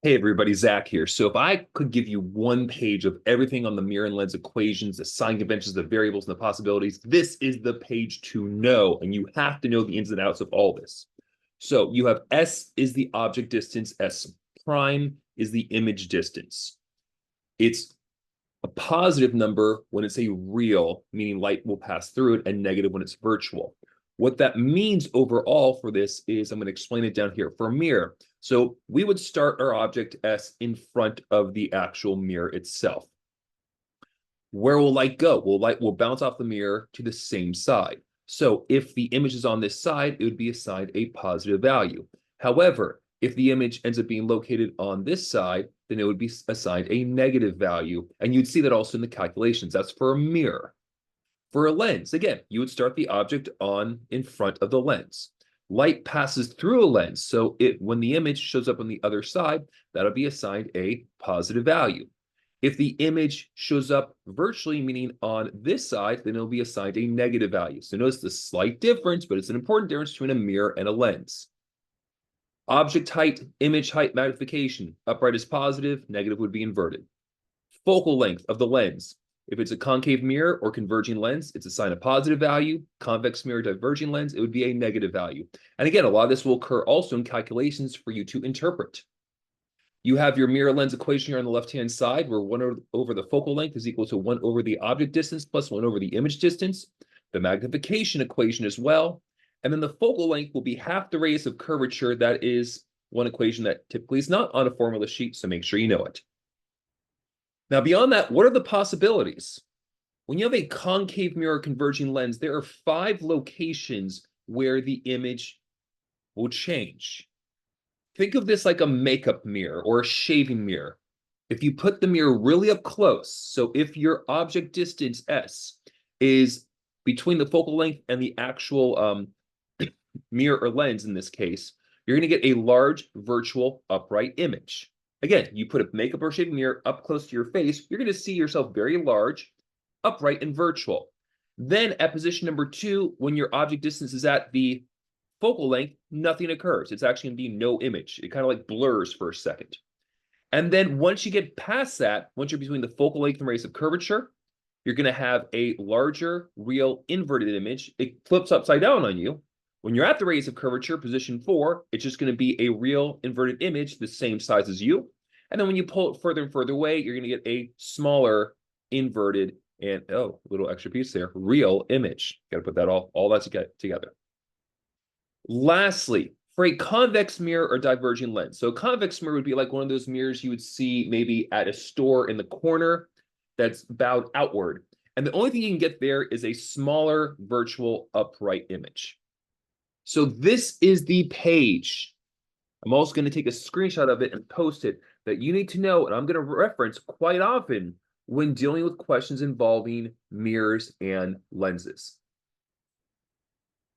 Hey everybody, Zach here. So if I could give you one page of everything on the mirror and lens equations, the sign conventions, the variables, and the possibilities, this is the page to know, and you have to know the ins and outs of all this. So you have S is the object distance, S prime is the image distance. It's a positive number when it's a real, meaning light will pass through it, and negative when it's virtual. What that means overall for this is I'm going to explain it down here for a mirror. So we would start our object S in front of the actual mirror itself. Where will light go? Well, light will bounce off the mirror to the same side. So if the image is on this side, it would be assigned a positive value. However, if the image ends up being located on this side, then it would be assigned a negative value. And you'd see that also in the calculations. That's for a mirror. For a lens, again, you would start the object on in front of the lens. Light passes through a lens, so when the image shows up on the other side, that'll be assigned a positive value. If the image shows up virtually, meaning on this side, then it'll be assigned a negative value. So notice the slight difference, but it's an important difference between a mirror and a lens. Object height, image height magnification. Upright is positive, negative would be inverted. Focal length of the lens. If it's a concave mirror or converging lens, it's assigned a positive value. Convex mirror, diverging lens, it would be a negative value. And again, a lot of this will occur also in calculations for you to interpret. You have your mirror lens equation here on the left-hand side, where 1 over the focal length is equal to 1 over the object distance plus 1 over the image distance. The magnification equation as well. And then the focal length will be half the radius of curvature. That is one equation that typically is not on a formula sheet, so make sure you know it. Now, beyond that, what are the possibilities? When you have a concave mirror converging lens, there are 5 locations where the image will change. Think of this like a makeup mirror or a shaving mirror. If you put the mirror really up close, so if your object distance S is between the focal length and the actual mirror or lens in this case, you're going to get a large virtual upright image. Again, you put a makeup or shaving mirror up close to your face, you're going to see yourself very large, upright, and virtual. Then at position number 2, when your object distance is at the focal length, nothing occurs. It's actually going to be no image. It kind of like blurs for a second. And then once you get past that, once you're between the focal length and radius of curvature, you're going to have a larger, real inverted image. It flips upside down on you. When you're at the radius of curvature, position 4, it's just going to be a real inverted image the same size as you. And then when you pull it further and further away, you're going to get a smaller inverted and, oh, little extra piece there, real image. Got to put that all that together. Lastly, for a convex mirror or diverging lens. So a convex mirror would be like one of those mirrors you would see maybe at a store in the corner that's bowed outward. And the only thing you can get there is a smaller virtual upright image. So this is the page. I'm also going to take a screenshot of it and post it that you need to know, and I'm going to reference quite often when dealing with questions involving mirrors and lenses.